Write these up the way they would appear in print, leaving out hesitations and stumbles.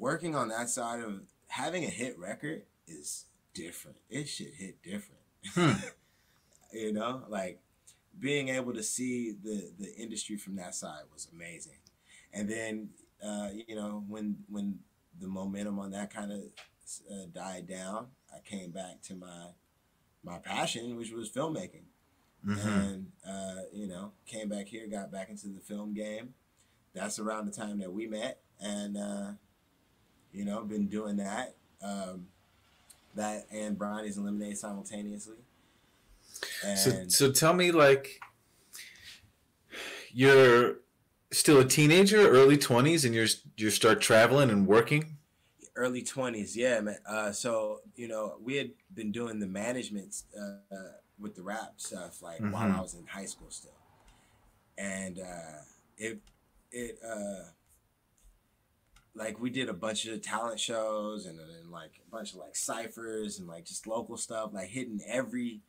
working on that side of having a hit record is different. It should hit different. Hmm. You know, like being able to see the industry from that side was amazing. And then you know, when the momentum on that kind of died down, I came back to my passion, which was filmmaking. Mm-hmm. And you know, came back here, got back into the film game. That's around the time that we met, and you know, been doing that, that and Brownies and Lemonade simultaneously. So And so tell me, like, you're still a teenager, early 20s, and you start traveling and working. early 20s, yeah, man. So you know, we had been doing the management with the rap stuff like while Mm-hmm. I was in high school still, and it it like we did a bunch of talent shows and like a bunch of like ciphers and like just local stuff, like hitting every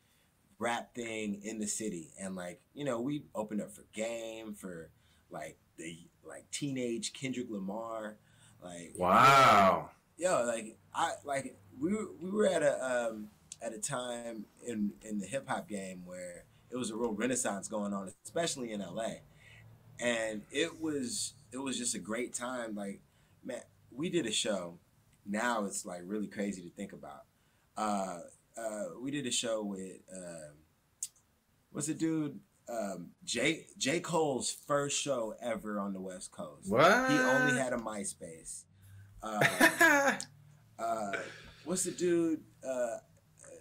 rap thing in the city. And like, you know, we opened up for Game, for like the like teenage Kendrick Lamar, like Wow. like I like we were at a time in the hip hop game where it was a real renaissance going on, especially in LA. And it was just a great time. Like, man, we did a show. Now it's like really crazy to think about. Uh, we did a show with what's the dude? J Cole's first show ever on the West Coast. He only What? had a MySpace. Uh, uh, what's the dude?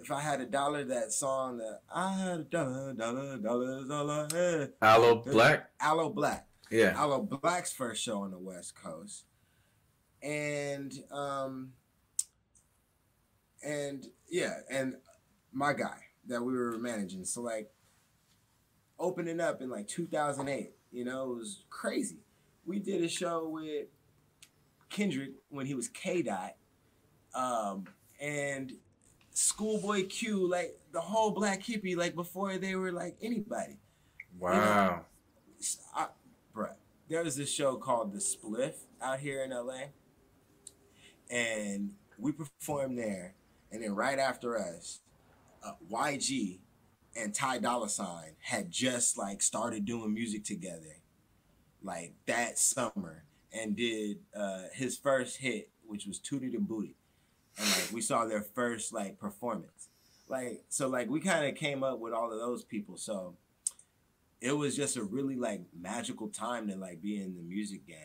If I had a dollar, that song that I had a dollar, dollar, dollars, all I had. Aloe The Black. Aloe Black. Yeah. Aloe Black's first show on the West Coast, and yeah, and my guy that we were managing. So like opening up in like 2008, you know, it was crazy. We did a show with Kendrick when he was K Dot, and Schoolboy Q, like the whole Black Hippie, like before they were like anybody, you know. Wow. I, bruh, there was this show called The Spliff out here in LA, and we performed there. And then right after us, YG and Ty Dolla Sign had just like started doing music together, like that summer, and did his first hit, which was Tootie and Booty, and like we saw their first like performance, like so like we kind of came up with all of those people, so it was just a really like magical time to like be in the music game.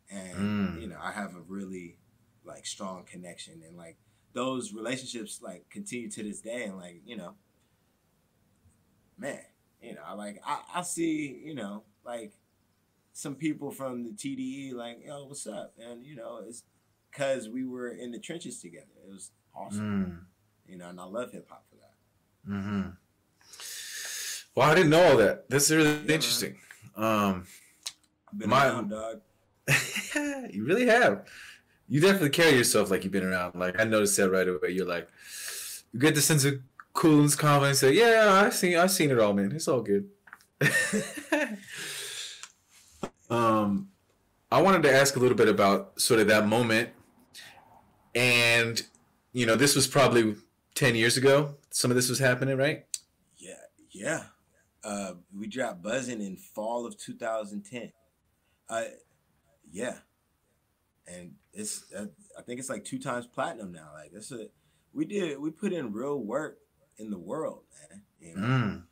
And you Mm. know, I have a really like strong connection, and like those relationships like continue to this day. And like, you know, man, you know, I see, you know, like some people from the TDE like, yo, what's up? And you know, it's because we were in the trenches together. It was awesome, Mm. you know, and I love hip hop for that. Mm-hmm. Well, I didn't know all that. That's really Yeah, man. interesting. Um, I've been my, around, dog. you really have. You definitely carry yourself like you've been around. Like I noticed that right away. You're like, you get the sense of coolness, confidence. Say, yeah, I've seen it all, man. It's all good. um, I wanted to ask a little bit about sort of that moment, and this was probably 10 years ago. Some of this was happening, right? Yeah, yeah. We dropped Buzzing in fall of 2010. Uh, yeah, and it's I think it's like two times platinum now. Like we put in real work in the world, man. You know, Mm.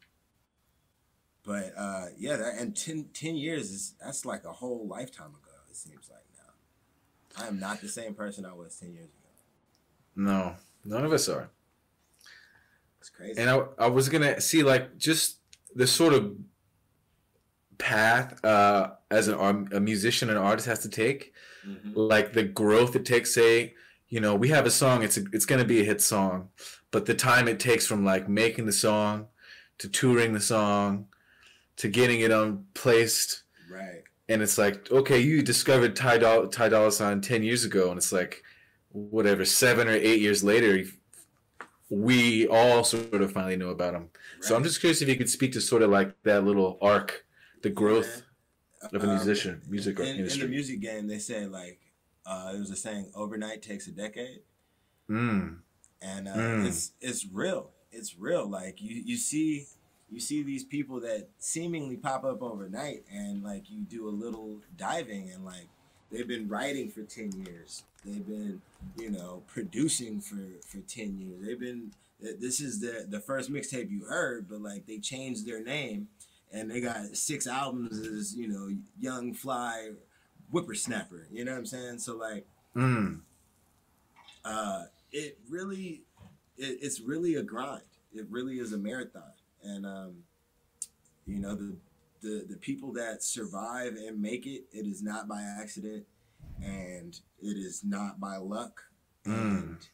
but yeah, and 10 years is that's like a whole lifetime ago. It seems like now I am not the same person I was 10 years ago. No, none of us are. It's crazy. And I was gonna see like just the sort of path as a musician and artist has to take, Mm-hmm. like the growth it takes. Say, we have a song, it's gonna be a hit song, but the time it takes from like making the song to touring the song to getting it on placed, Right. and it's like, okay, you discovered Ty Dolla Sign 10 years ago, and it's like whatever 7 or 8 years later, we all sort of finally know about him. So I'm Right. just curious if you could speak to sort of like that little arc, the Yeah, man. growth of a musician, music In the industry. music game, they say like There was a saying, "Overnight takes a decade," Mm. and Mm. it's real. It's real. Like you see these people that seemingly pop up overnight, and like you do a little diving, and like they've been writing for 10 years. They've been producing for 10 years. They've been this is the first mixtape you heard, but like they changed their name, and they got 6 albums as young fly whippersnapper. You know what I'm saying? So like Mm. it really it's really a grind. It really is a marathon, and the people that survive and make it, it is not by accident, and it is not by luck, Mm. and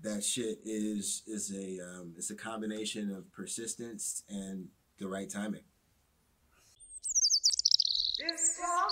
that shit is a it's a combination of persistence and the right timing. It's time,